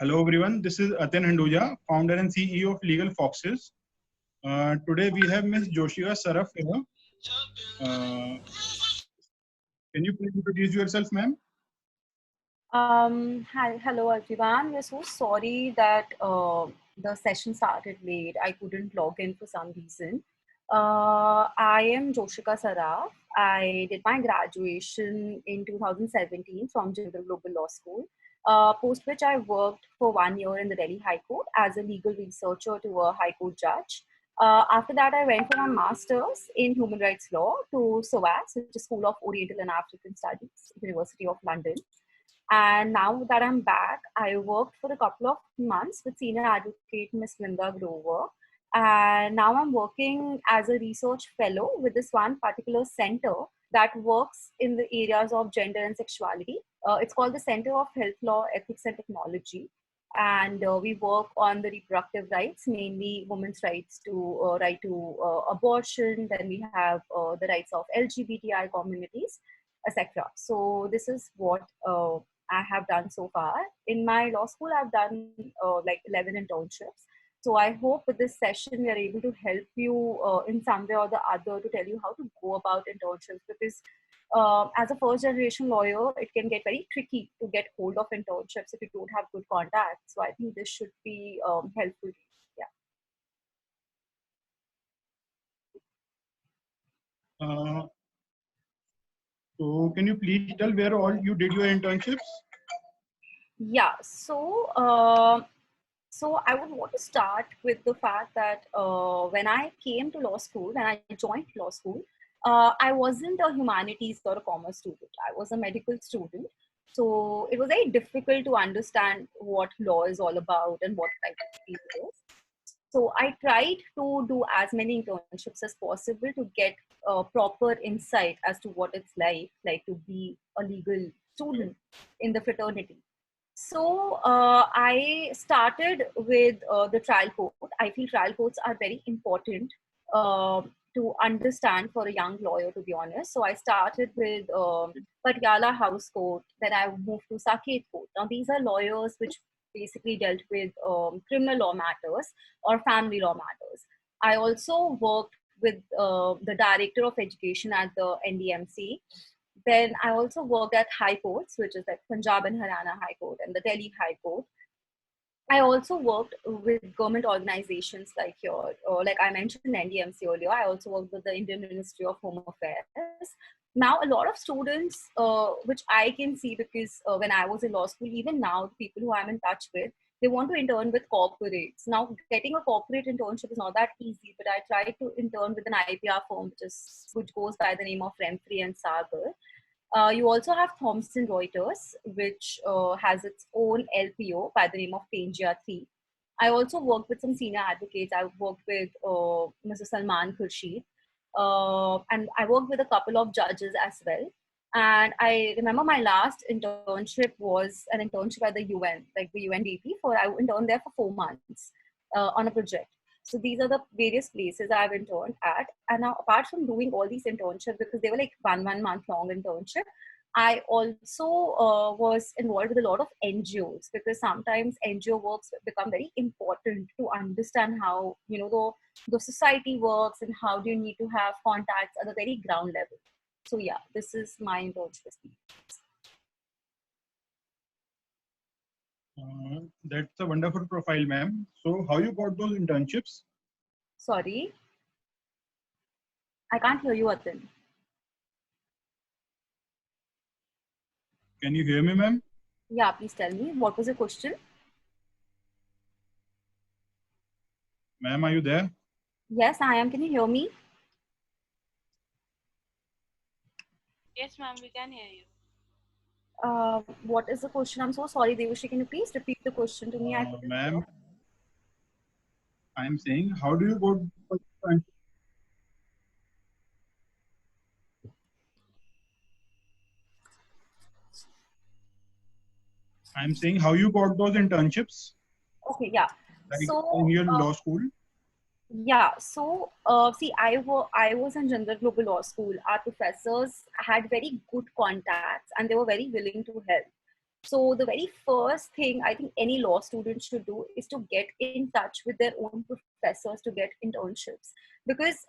Hello everyone, this is Atin Handuja, founder and CEO of Legal Foxes. Today we have Ms. Joshika Saraf here. Uh, can you please introduce yourself, ma'am? Hello everyone. We're so sorry that the session started late. I couldn't log in for some reason. I am Joshika Saraf. I did my graduation in 2017 from Jindal Global Law School, post which I worked for 1 year in the Delhi High Court as a legal researcher to a High Court judge. After that, I went for my master's in human rights law to SOAS, which is School of Oriental and African Studies, University of London. And now that I'm back, I worked for a couple of months with senior advocate Miss Linda Grover. And now I'm working as a research fellow with this one particular center that works in the areas of gender and sexuality. It's called the Center of Health Law, Ethics and Technology. And we work on the reproductive rights, mainly women's rights to right to abortion. Then we have the rights of LGBTI communities, etc. So this is what I have done so far. In my law school, I've done like 11 internships. So I hope with this session, we are able to help you in some way or the other to tell you how to go about internships, because as a first generation lawyer, it can get very tricky to get hold of internships if you don't have good contacts. So I think this should be helpful. Yeah. So can you please tell where all you did your internships? Yeah. So I would want to start with the fact that when I came to law school, when I joined law school, I wasn't a humanities or a commerce student. I was a medical student. So it was very difficult to understand what law is all about and what type of field it is. So I tried to do as many internships as possible to get proper insight as to what it's like to be a legal student in the fraternity. So I started with the trial court. I feel trial courts are very important to understand for a young lawyer, to be honest. So I started with Patiala House Court, then I moved to Saket Court. Now these are lawyers which basically dealt with criminal law matters or family law matters. I also worked with the director of education at the NDMC. Then I also worked at high courts, which is like Punjab and Haryana High Court and the Delhi High Court. I also worked with government organizations like your, like I mentioned NDMC earlier. I also worked with the Indian Ministry of Home Affairs. Now, a lot of students, which I can see because when I was in law school, even now, the people who I'm in touch with, they want to intern with corporates. Now, getting a corporate internship is not that easy, but I tried to intern with an IPR firm, which goes by the name of Remfrey and Sagar. You also have Thomson Reuters, which has its own LPO by the name of Pangia 3. I also worked with some senior advocates. I worked with Mr. Salman Khurshid, and I worked with a couple of judges as well. And I remember my last internship was an internship at the UN, like the UNDP. I interned there for 4 months on a project. So these are the various places I've interned at. And now, apart from doing all these internships, because they were like one month long internship, I also was involved with a lot of NGOs, because sometimes NGO works become very important to understand how the society works and how do you need to have contacts at the very ground level. So yeah, this is my internship. That's a wonderful profile, ma'am. So how you got those internships? Sorry, I can't hear you, Atin. Can you hear me, ma'am? Yeah, please tell me. What was your question? Ma'am, are you there? Yes, I am. Can you hear me? Yes, ma'am, we can hear you. What is the question? I'm so sorry, Devushi. Can you please repeat the question to me? Ma'am, I'm saying, how do you go? I'm saying, how you got those internships? Okay, yeah. Like So in your law school? yeah, so see, I was in Jindal Global Law School. Our professors had very good contacts and they were very willing to help. So the very first thing I think any law student should do is to get in touch with their own professors to get internships. Because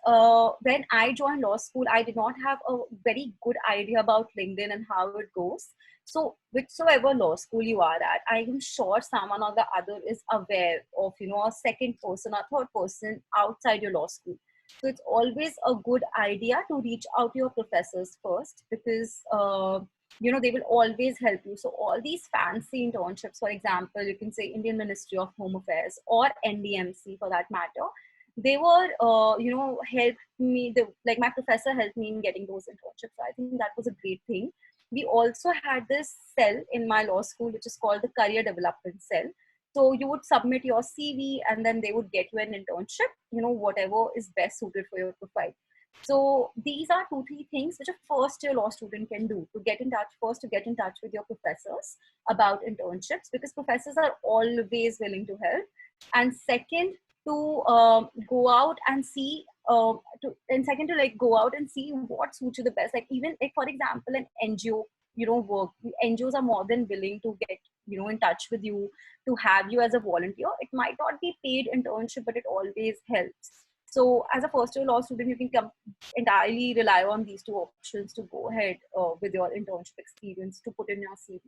when I joined law school, I did not have a very good idea about LinkedIn and how it goes. So whichsoever law school you are at, I am sure someone or the other is aware of, a second person or third person outside your law school. So it's always a good idea to reach out to your professors first, because they will always help you. So all these fancy internships, for example, you can say Indian Ministry of Home Affairs or NDMC for that matter, they were helped me. Like my professor helped me in getting those internships. So I think that was a great thing. We also had this cell in my law school which is called the Career Development Cell. So you would submit your CV and then they would get you an internship, whatever is best suited for your profile. So these are 2-3 things which a first year law student can do to get in touch. First, to get in touch with your professors about internships, because professors are always willing to help. And second, to go out and see to like go out and see what suits you the best. Like even like for example an NGO, work, NGOs are more than willing to get in touch with you, to have you as a volunteer. It might not be paid internship, but it always helps. So as a first year law student, you can entirely rely on these two options to go ahead with your internship experience to put in your CV.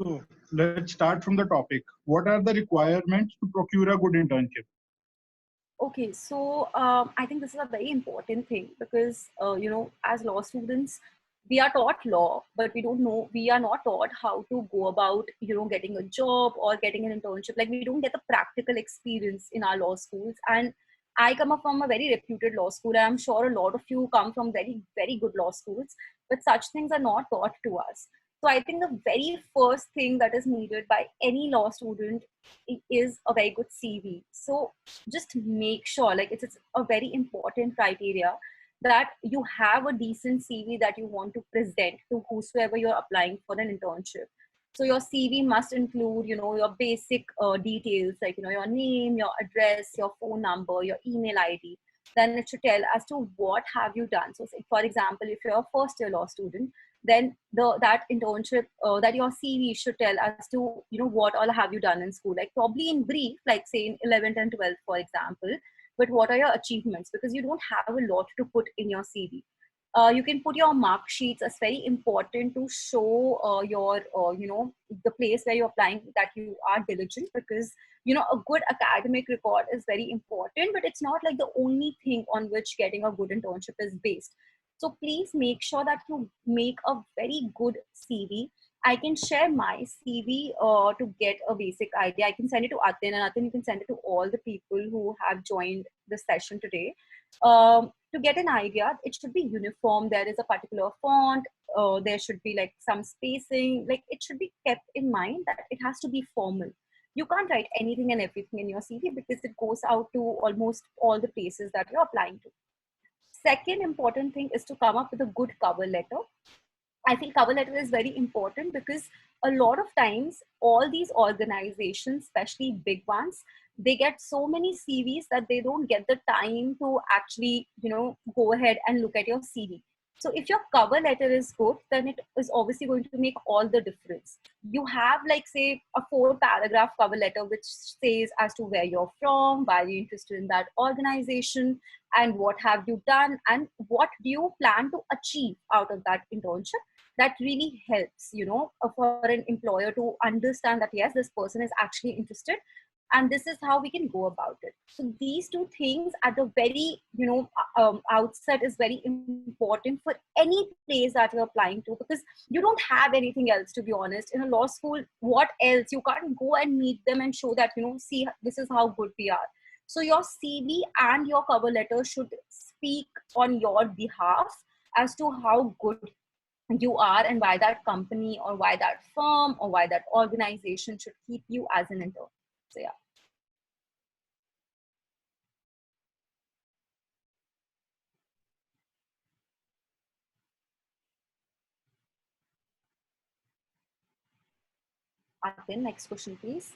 So let's start from the topic. What are the requirements to procure a good internship? Okay, so I think this is a very important thing, because as law students, we are taught law, but we are not taught how to go about getting a job or getting an internship. Like we don't get the practical experience in our law schools. And I come up from a very reputed law school. I'm sure a lot of you come from very, very good law schools, but such things are not taught to us. So I think the very first thing that is needed by any law student is a very good CV. So just make sure, like it's a very important criteria, that you have a decent CV that you want to present to whosoever you're applying for an internship. So your CV must include, your basic details, like, your name, your address, your phone number, your email ID. Then it should tell as to what have you done. So say, for example, if you're a first year law student, then that internship, that your CV should tell as to, what all have you done in school, like probably in brief, like say in 11th and 12th, for example. But what are your achievements? Because you don't have a lot to put in your CV. You can put your mark sheets as very important to show the place where you're applying that you are diligent, because a good academic record is very important, but it's not like the only thing on which getting a good internship is based. So please make sure that you make a very good CV. I can share my CV to get a basic idea. I can send it to Atin, and Atin, you can send it to all the people who have joined this session today. To get an idea, it should be uniform. There is a particular font. There should be like some spacing. Like it should be kept in mind that it has to be formal. You can't write anything and everything in your CV, because it goes out to almost all the places that you're applying to. Second important thing is to come up with a good cover letter. I feel cover letter is very important, because a lot of times all these organizations, especially big ones, they get so many CVs that they don't get the time to actually, go ahead and look at your CV. So if your cover letter is good, then it is obviously going to make all the difference. You have like say a 4-paragraph cover letter which says as to where you're from, why you're interested in that organization, and what have you done, and what do you plan to achieve out of that internship. That really helps, for an employer to understand that yes, this person is actually interested, and this is how we can go about it. So these two things at the very outset is very important for any place that you're applying to, because you don't have anything else, to be honest. In a law school, what else? You can't go and meet them and show that, see, this is how good we are. So your CV and your cover letter should speak on your behalf as to how good you are, and why that company or why that firm or why that organization should keep you as an intern. So yeah. Atin, next question, please.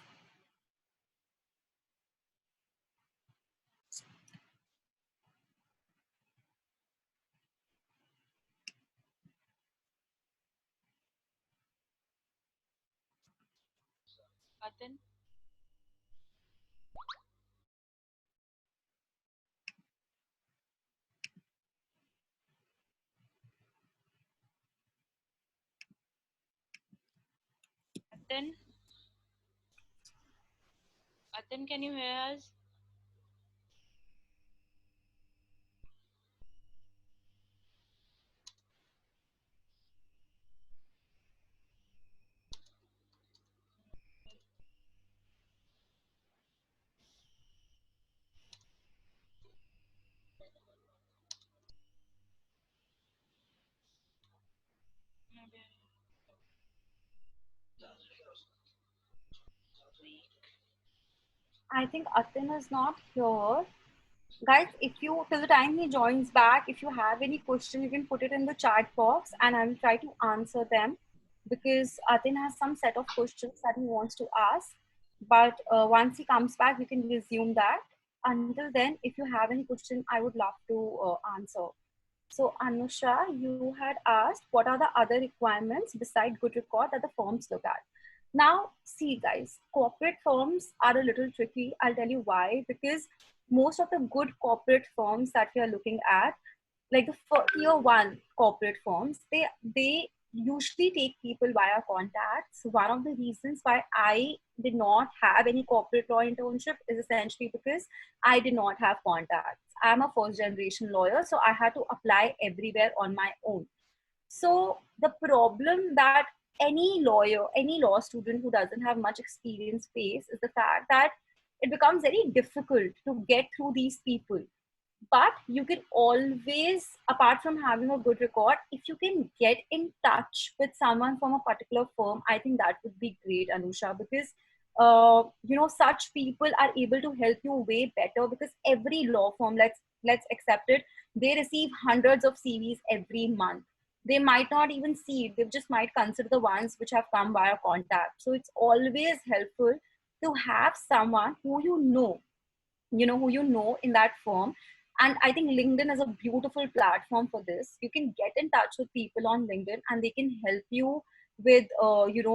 Atin? Atin? Atin, can you hear us? I think Atin is not here. Guys, if you, till the time he joins back, if you have any question, you can put it in the chat box and I will try to answer them, because Atin has some set of questions that he wants to ask. But once he comes back, we can resume that. Until then, if you have any question, I would love to answer. So Anusha, you had asked what are the other requirements beside good record that the firms look at. Now, see guys, corporate firms are a little tricky. I'll tell you why. Because most of the good corporate firms that we are looking at, like the tier one corporate firms, they usually take people via contacts. One of the reasons why I did not have any corporate law internship is essentially because I did not have contacts. I'm a first generation lawyer, so I had to apply everywhere on my own. So the problem that any lawyer, any law student who doesn't have much experience face is the fact that it becomes very difficult to get through these people. But you can always, apart from having a good record, if you can get in touch with someone from a particular firm, I think that would be great, Anusha, because such people are able to help you way better, because every law firm, let's accept it, they receive hundreds of CVs every month. They might not even see it, they just might consider the ones which have come via contact. So it's always helpful to have someone who you know in that firm. And I think LinkedIn is a beautiful platform for this. You can get in touch with people on LinkedIn and they can help you with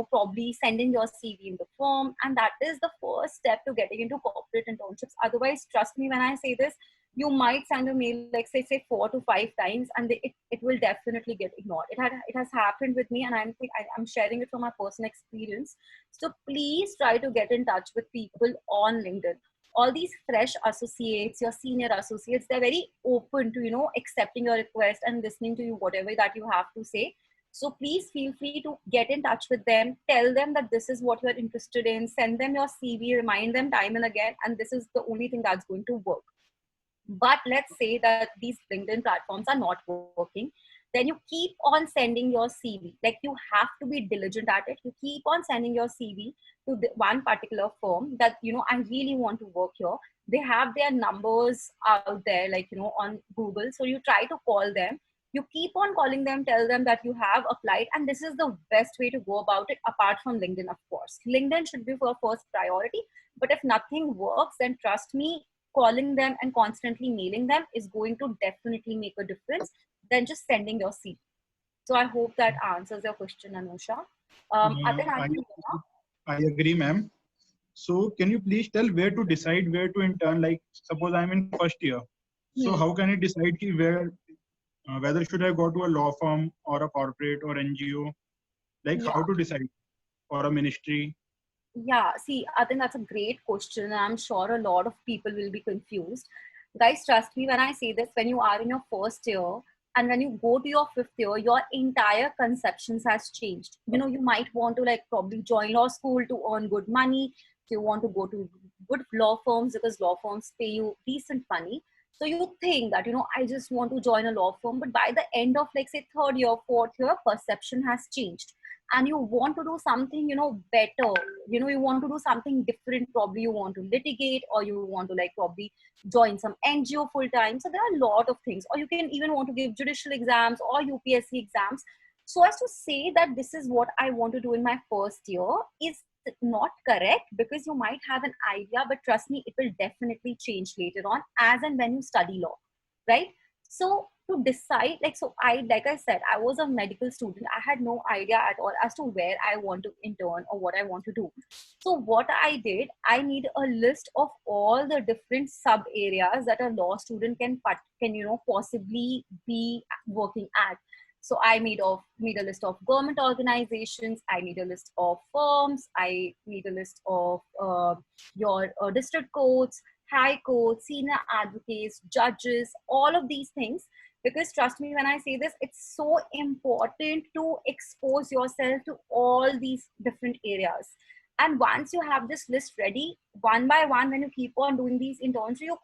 probably sending your CV in the firm, and that is the first step to getting into corporate internships. Otherwise, trust me when I say this, you might send a mail like say 4 to 5 times and it will definitely get ignored. It has happened with me, and I'm sharing it from my personal experience. So please try to get in touch with people on LinkedIn. All these fresh associates, your senior associates, they're very open to accepting your request and listening to you whatever that you have to say. So please feel free to get in touch with them, tell them that this is what you're interested in, send them your CV, remind them time and again, and this is the only thing that's going to work. But let's say that these LinkedIn platforms are not working, then you keep on sending your CV. Like, you have to be diligent at it. You keep on sending your CV to one particular firm that I really want to work here. They have their numbers out there, like on Google. So you try to call them. You keep on calling them, tell them that you have applied, and this is the best way to go about it, apart from LinkedIn, of course. LinkedIn should be for first priority, but if nothing works, then trust me, calling them and constantly mailing them is going to definitely make a difference than just sending your CV. So I hope that answers your question, Anusha. Atin, are you here? I agree, ma'am. So can you please tell where to decide where to intern? Like, suppose I'm in first year. So how can I decide whether should I go to a law firm or a corporate or NGO? Like, how to decide, or a ministry? Yeah, see, I think that's a great question. I'm sure a lot of people will be confused. Guys, trust me when I say this, when you are in your first year and when you go to your fifth year, your entire conceptions has changed. You might want to probably join law school to earn good money. So you want to go to good law firms because law firms pay you decent money. So you think that, I just want to join a law firm, but by the end of say third year, fourth year, perception has changed and you want to do something better. You want to do something different. Probably you want to litigate, or you want to probably join some NGO full time. So there are a lot of things, or you can even want to give judicial exams or UPSC exams. So as to say that this is what I want to do in my first year is not correct, because you might have an idea, but trust me, it will definitely change later on as and when you study law, right? So to decide, like I said, I was a medical student. I had no idea at all as to where I want to intern or what I want to do. So what I did, I need a list of all the different sub areas that a law student can possibly be working at. So I made a list of government organizations. I made a list of firms. I made a list of your district courts, high courts, senior advocates, judges, all of these things. Because trust me when I say this, it's so important to expose yourself to all these different areas. And once you have this list ready, one by one, when you keep on doing these internships,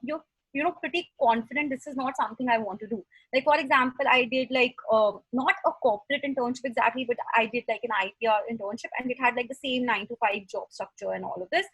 you're pretty confident this is not something I want to do. Like for example, I did not a corporate internship exactly, but I did like an IPR internship, and it had like the same 9 to 5 job structure and all of this.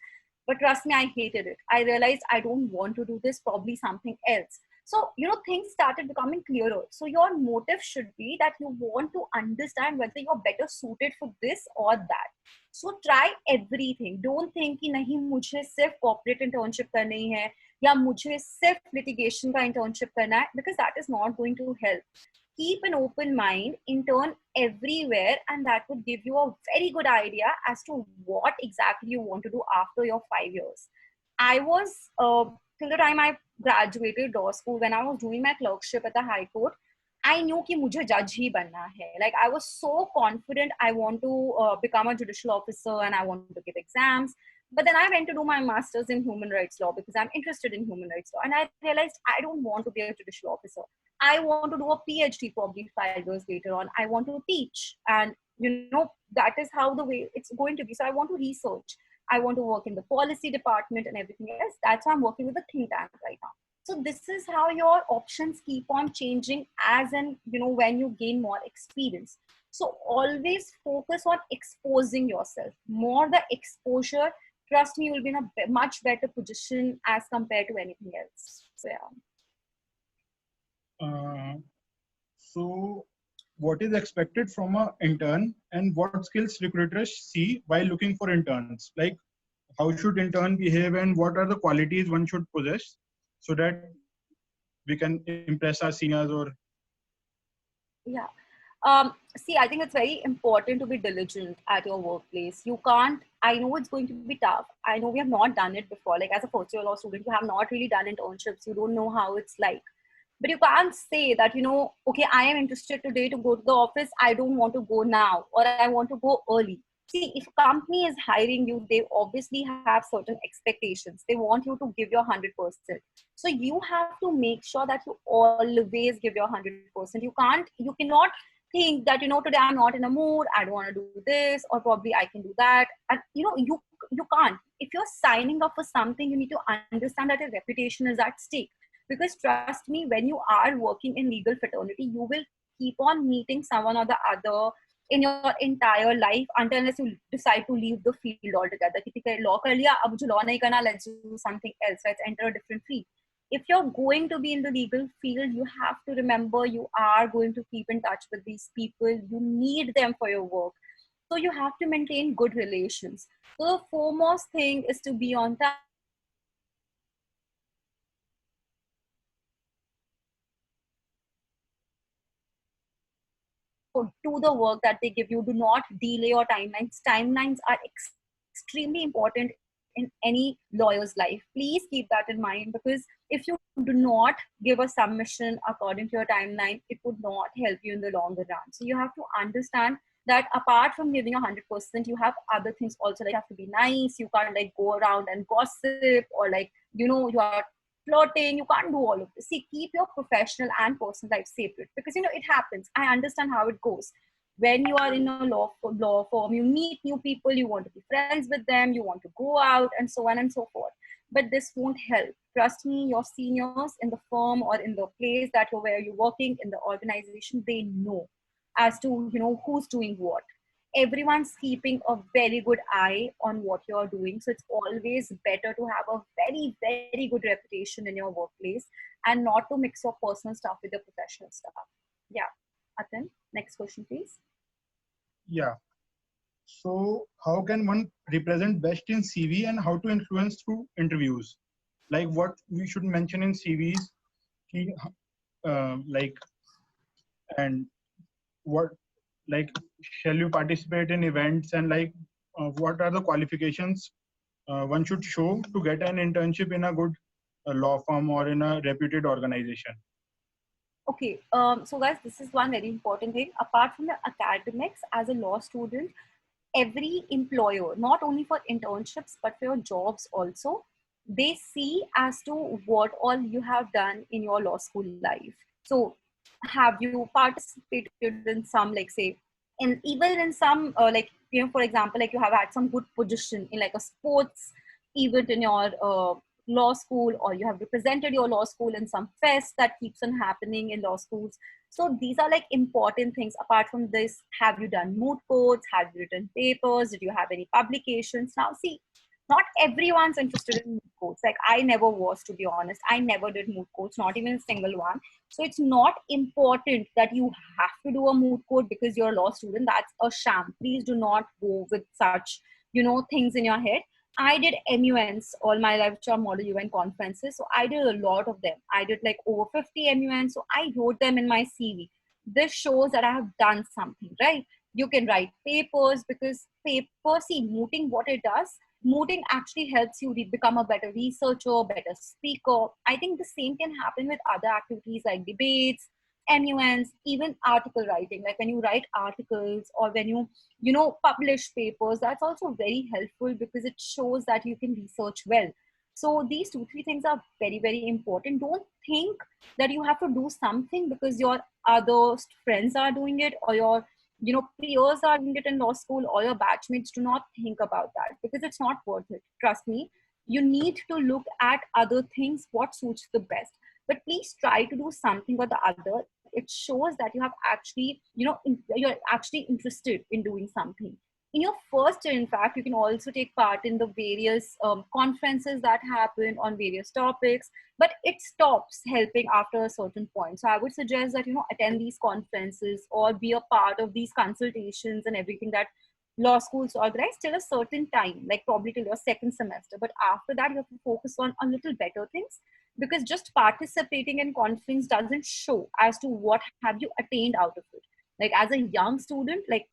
But trust me, I hated it. I realized I don't want to do this, probably something else. So, things started becoming clearer. So your motive should be that you want to understand whether you're better suited for this or that. So try everything. Don't think कि नहीं मुझे सिर्फ corporate internship करनी है या मुझे सिर्फ litigation का internship करना है, because that is not going to help. Keep an open mind, intern everywhere, and that would give you a very good idea as to what exactly you want to do after your 5 years. I was, till the time I graduated law school, when I was doing my clerkship at the High Court, I knew कि मुझे judge ही बनना है. Like I was so confident I want to become a judicial officer and I want to give exams. But then I went to do my master's in human rights law because I'm interested in human rights law. And I realized I don't want to be a judicial officer. I want to do a PhD probably 5 years later on. I want to teach. And, that is how the way it's going to be. So I want to research. I want to work in the policy department and everything else. That's why I'm working with a think tank right now. So this is how your options keep on changing as and, when you gain more experience. So always focus on exposing yourself. More the exposure, trust me, you will be in a much better position as compared to anything else. So yeah. So what is expected from an intern and what skills recruiters see while looking for interns? Like how should intern behave and what are the qualities one should possess so that we can impress our seniors or... Yeah. See, I think it's very important to be diligent at your workplace. You can't, I know it's going to be tough. I know we have not done it before. Like as a first year law student, you have not really done internships. You don't know how it's like. But you can't say that, okay, I am interested today to go to the office. I don't want to go now, or I want to go early. See, if a company is hiring you, they obviously have certain expectations. They want you to give your 100%. So you have to make sure that you always give your 100%. You cannot think that, today I'm not in a mood, I don't want to do this, or probably I can do that. And, you can't. If you're signing up for something, you need to understand that your reputation is at stake. Because trust me, when you are working in legal fraternity, you will keep on meeting someone or the other in your entire life unless you decide to leave the field altogether. Law kar liya, ab mujhe law nahi karna, let's do something else. Let's enter a different field. If you're going to be in the legal field, you have to remember you are going to keep in touch with these people. You need them for your work. So you have to maintain good relations. So the foremost thing is to be on time. Do the work that they give you. Do not delay your timelines. Timelines are extremely important in any lawyer's life. Please keep that in mind, because if you do not give a submission according to your timeline, it would not help you in the longer run. So you have to understand that apart from giving 100%, you have other things also. Like you have to be nice. You can't go around and gossip, or you are flirting. You can't do all of this. See, keep your professional and personal life separate, because it happens. I understand how it goes. When you are in a law firm, you meet new people, you want to be friends with them, you want to go out, and so on and so forth. But this won't help. Trust me, your seniors in the firm or in the place where you're working in the organization, they know as to who's doing what. Everyone's keeping a very good eye on what you're doing. So it's always better to have a very, very good reputation in your workplace and not to mix your personal stuff with your professional stuff. Yeah. Atin, next question, please. Yeah. So how can one represent best in CV and how to influence through interviews? Like what we should mention in CVs, like, and what, like, shall you participate in events, and like, what are the qualifications one should show to get an internship in a good law firm or in a reputed organization? Okay, so guys, this is one very important thing. Apart from the academics, as a law student, every employer, not only for internships, but for your jobs also, they see as to what all you have done in your law school life. So have you participated in some, like say, in even in some, like, you know, for example, like you have had some good position in like a sports event in your law school, or you have represented your law school in some fest that keeps on happening in law schools. So these are like important things. Apart from this, have you done moot courts? Have you written papers? Did you have any publications? Now, see, not everyone's interested in moot courts. Like I never was, to be honest. I never did moot courts, not even a single one. So it's not important that you have to do a moot court because you're a law student. That's a sham. Please do not go with such, you know, things in your head. I did MUNs all my life, which are model UN conferences. So I did a lot of them. I did like over 50 MUNs. So I wrote them in my CV. This shows that I have done something, right? You can write papers, because paper, see, mooting, what it does, mooting actually helps you become a better researcher, better speaker. I think the same can happen with other activities like debates, MUNs, even article writing. Like when you write articles, or when you know, publish papers, that's also very helpful because it shows that you can research well. So these two three things are very very important. Don't think that you have to do something because your other friends are doing it, or your, you know, peers are doing it in law school, or your batchmates. Do not think about that, because it's not worth it. Trust me, you need to look at other things, what suits the best. But please try to do something or the other. It shows that you have actually, you know, you're actually interested in doing something. In your first year, in fact, you can also take part in the various conferences that happen on various topics, but it stops helping after a certain point. So I would suggest that, you know, attend these conferences or be a part of these consultations and everything that law schools organize till a certain time, like probably till your second semester. But after that, you have to focus on a little better things, because just participating in conference doesn't show as to what have you attained out of it. Like as a young student, like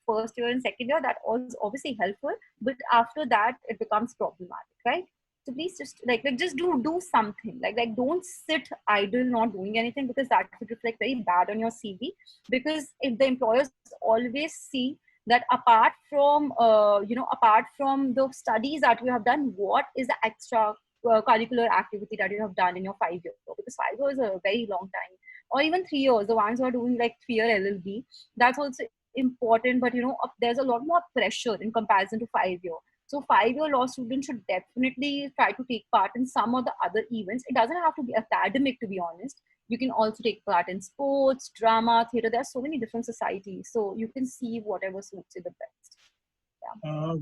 first year and second year, that was obviously helpful, but after that it becomes problematic, right? So please just like just do something. Like don't sit idle not doing anything, because that would reflect very bad on your CV. Because if the employers always see that apart from apart from the studies that you have done, what is the extra curricular activity that you have done in your 5 years, because 5 years is a very long time, or even 3 years. The ones who are doing like 3-year LLB, that's also important. But you know, there's a lot more pressure in comparison to 5 year. So 5-year law students should definitely try to take part in some of the other events. It doesn't have to be academic, to be honest. You can also take part in sports, drama, theater. There are so many different societies, so you can see whatever suits you the best.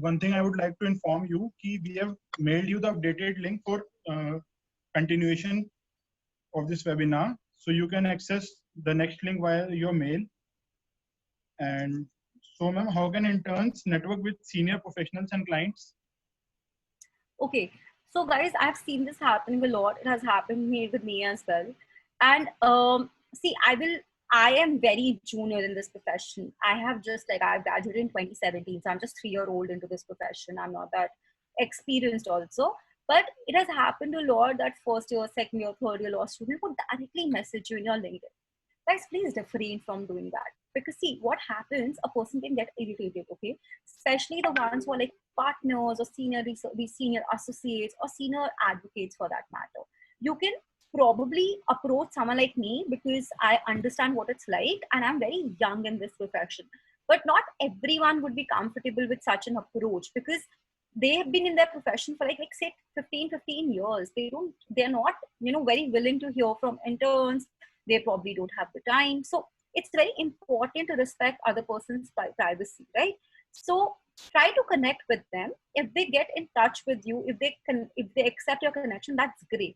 One thing I would like to inform you, we have mailed you the updated link for continuation of this webinar. So you can access the next link via your mail. And so, ma'am, how can interns network with senior professionals and clients? Okay, so guys, I've seen this happening a lot. It has happened with me as well. And see, I am very junior in this profession. I graduated in 2017, so I'm just 3 year old into this profession. I'm not that experienced also. But it has happened a lot that first year, second year, third year law student would directly message you in your LinkedIn. Guys, please refrain from doing that. Because see, what happens, a person can get irritated, okay? Especially the ones who are like partners or senior associates or senior advocates for that matter. You can probably approach someone like me because I understand what it's like and I'm very young in this profession. But not everyone would be comfortable with such an approach, because they have been in their profession for like say 15 years. They're not, you know, very willing to hear from interns. They probably don't have the time. So it's very important to respect other person's privacy, right? So try to connect with them. If they get in touch with you, if they accept your connection, that's great.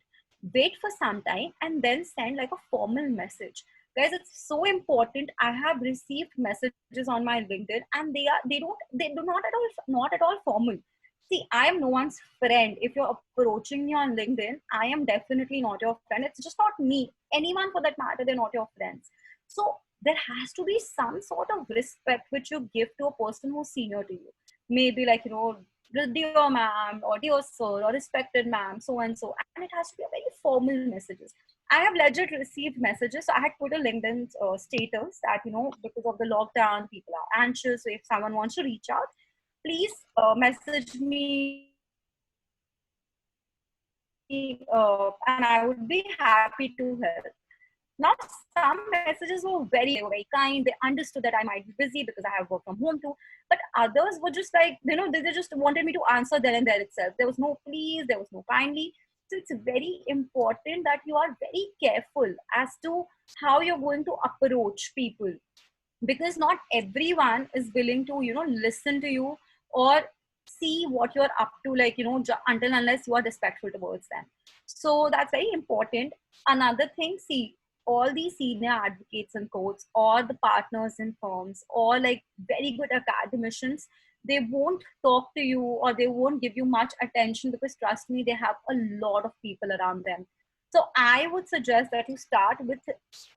Wait for some time and then send like a formal message. Guys, it's so important. I have received messages on my LinkedIn and they do not at all formal. See, I am no one's friend. If you're approaching me on LinkedIn, I am definitely not your friend. It's just not me. Anyone for that matter, they're not your friends. So there has to be some sort of respect which you give to a person who's senior to you. Maybe like, dear ma'am or dear sir or respected ma'am, so and so. And it has to be a very formal messages. I have legit received messages. So I had put a LinkedIn status that, because of the lockdown, people are anxious. So if someone wants to reach out, please message me and I would be happy to help. Now, some messages were very kind. They understood that I might be busy because I have work from home too. But others were just like, they just wanted me to answer there and there itself. There was no please, there was no kindly. So it's very important that you are very careful as to how you're going to approach people, because not everyone is willing to listen to you or see what you're up to, like until unless you are respectful towards them. So that's very important. Another thing, see, all these senior advocates and courts or the partners in firms or like very good academicians, they won't talk to you or they won't give you much attention, because trust me, they have a lot of people around them. So I would suggest that you start with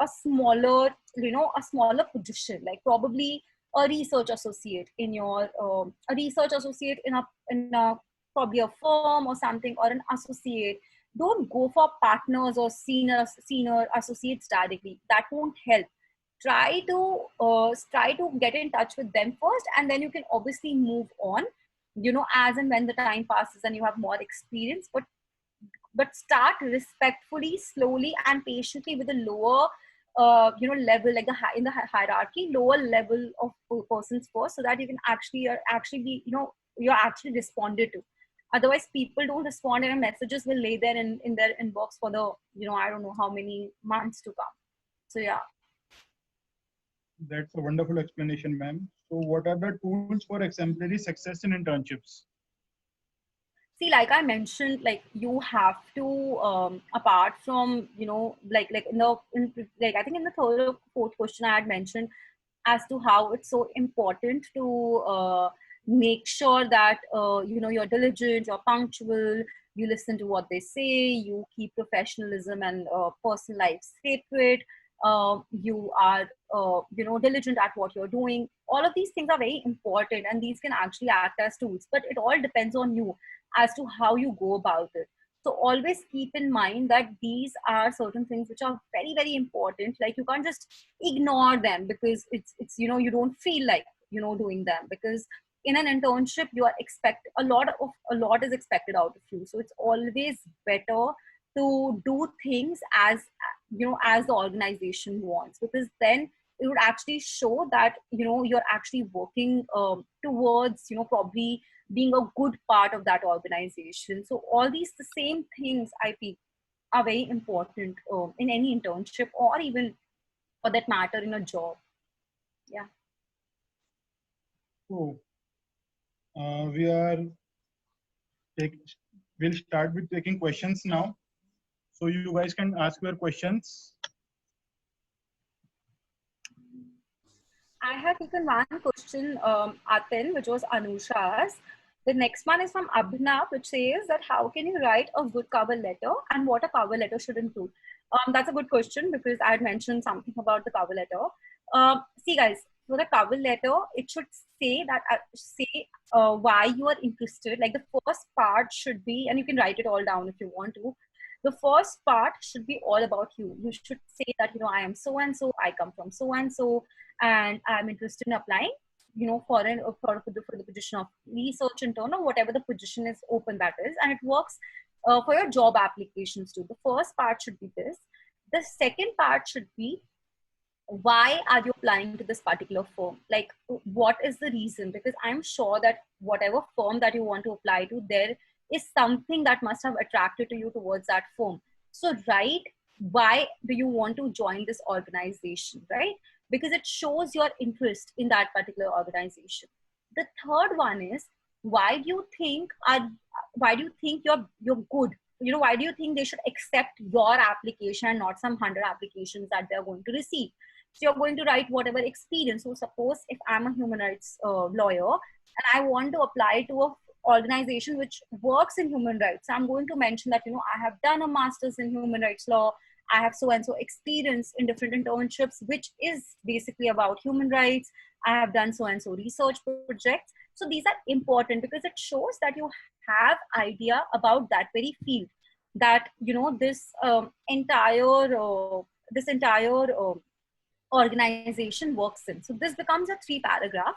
a smaller, a smaller position, like probably a research associate in your, a research associate in a probably a firm or something, or an associate. Don't go for partners or senior associates directly. That won't help. Try to get in touch with them first, and then you can obviously move on, as and when the time passes and you have more experience. But start respectfully, slowly and patiently with a lower level, like in the hierarchy, lower level of persons first, so that you can actually be, you're actually responded to. Otherwise people don't respond and messages will lay there in their inbox for the, I don't know how many months to come. So yeah. That's a wonderful explanation, ma'am. So what are the tools for exemplary success in internships? See, like I mentioned, like you have to, apart from, like like I think in the third or fourth question I had mentioned as to how it's so important to make sure that you're diligent, you're punctual, you listen to what they say, you keep professionalism and personal life separate, you are diligent at what you're doing. All of these things are very important, and these can actually act as tools, but it all depends on you as to how you go about it. So always keep in mind that these are certain things which are very, very important. Like you can't just ignore them because it's you don't feel like doing them, because in an internship you are expect a lot is expected out of you. So it's always better to do things as the organization wants, because then it would actually show that you're actually working towards probably being a good part of that organization. So all these the same things I feel are very important in any internship, or even for that matter in a job. Yeah. So we'll start with taking questions now. So you guys can ask your questions. I have taken one question, Atin, which was Anusha's. The next one is from Abhinav, which says that how can you write a good cover letter and what a cover letter should include? That's a good question, because I had mentioned something about the cover letter. See, guys, for the cover letter, it should say that why you are interested. Like the first part should be, and you can write it all down if you want to. The first part should be all about you. You should say that I am so and so, I come from so and I'm interested in applying, for the position of research intern or whatever the position is open that is, and it works for your job applications too. The first part should be this. The second part should be, why are you applying to this particular firm? Like, what is the reason? Because I'm sure that whatever firm that you want to apply to, there is something that must have attracted to you towards that firm. So write, why do you want to join this organization, right? Because it shows your interest in that particular organization. The third one is, why do you think you're good? Why do you think they should accept your application and not some 100 applications that they're going to receive? So you're going to write whatever experience. So suppose if I'm a human rights lawyer and I want to apply to organization which works in human rights. I'm going to mention that, I have done a master's in human rights law. I have so and so experience in different internships, which is basically about human rights. I have done so and so research projects. So these are important because it shows that you have idea about that very field, that this entire organization works in. So this becomes a 3-paragraph.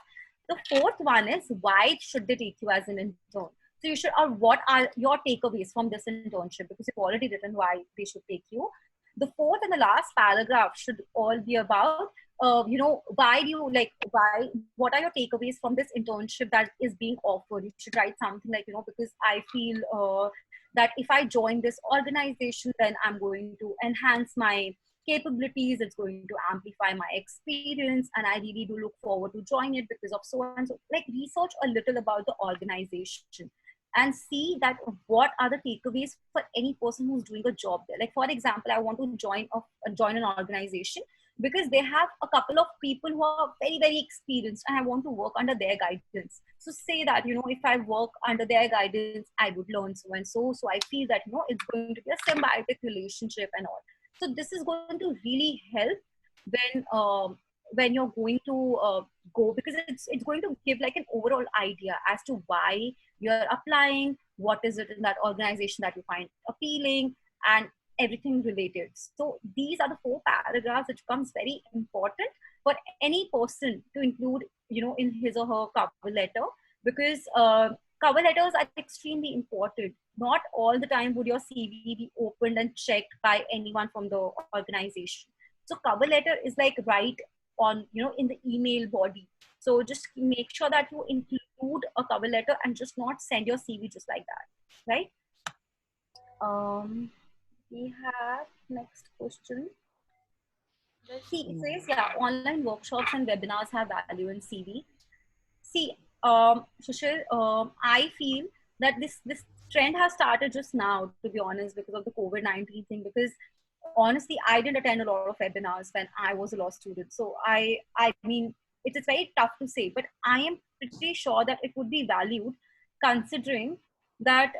The fourth one is, why should they take you as an intern? So you should, or what are your takeaways from this internship? Because you've already written why they should take you. The fourth and the last paragraph should all be about, why do you like, what are your takeaways from this internship that is being offered? You should write something like, because I feel that if I join this organization, then I'm going to enhance my capabilities, it's going to amplify my experience, and I really do look forward to join it because of so and so. Like, research a little about the organization and see that what are the takeaways for any person who's doing a job there. Like, for example, I want to join an organization because they have a couple of people who are very, very experienced and I want to work under their guidance. So say that, if I work under their guidance, I would learn so and so. So I feel that, it's going to be a symbiotic relationship and all. So this is going to really help when you're going to go, because it's going to give like an overall idea as to why you're applying, what is it in that organization that you find appealing, and everything related. So these are the 4 paragraphs which becomes very important for any person to include, in his or her cover letter, because cover letters are extremely important. Not all the time would your CV be opened and checked by anyone from the organization. So cover letter is like right on, in the email body. So just make sure that you include a cover letter and just not send your CV just like that, right? We have next question. See, it says, yeah, online workshops and webinars have value in CV. See, Sushil, I feel that this trend has started just now, to be honest, because of the COVID-19 thing. Because honestly, I didn't attend a lot of webinars when I was a law student. So I mean, it's very tough to say, but I am pretty sure that it would be valued, considering that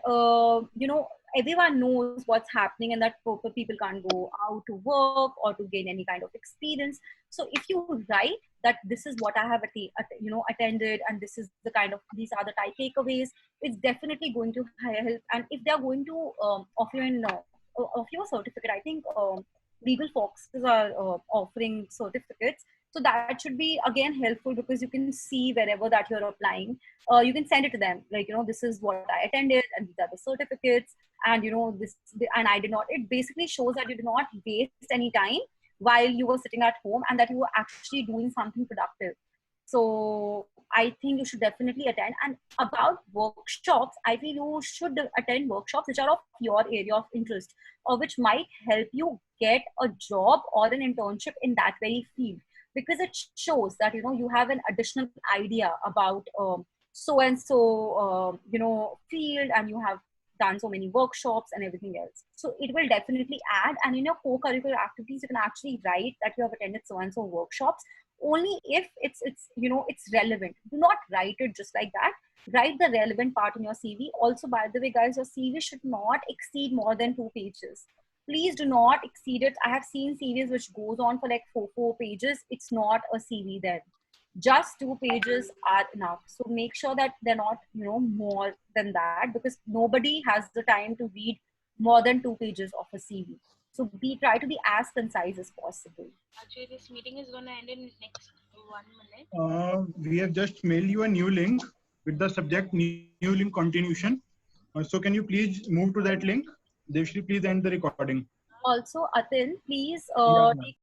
everyone knows what's happening and that people can't go out to work or to gain any kind of experience. So if you write that this is what I have attended, and this is the kind of, these are the type takeaways, it's definitely going to help. And if they're going to offer you a certificate, I think Legal Foxes are offering certificates. So that should be again helpful, because you can see wherever that you're applying, you can send it to them. Like, this is what I attended and these are the certificates, and and I did not. It basically shows that you did not waste any time while you were sitting at home and that you were actually doing something productive. So I think you should definitely attend. And about workshops, I feel you should attend workshops which are of your area of interest, or which might help you get a job or an internship in that very field, because it shows that you have an additional idea about so and so field, and you have done so many workshops and everything else. So it will definitely add. And in your co-curricular activities, you can actually write that you have attended so and so workshops, only if it's relevant. Do not write it just like that. Write the relevant part in your CV. Also, by the way, guys, your CV should not exceed more than 2 pages. Please do not exceed it. I have seen CVs which goes on for like 4 pages. It's not a CV then. Just 2 pages are enough. So make sure that they're not, more than that, because nobody has the time to read more than 2 pages of a CV. So try to be as concise as possible. Actually, this meeting is going to end in next 1 minute. We have just mailed you a new link with the subject new link continuation. So can you please move to that link? Devshri, please end the recording. Also, Atin, please Yeah. take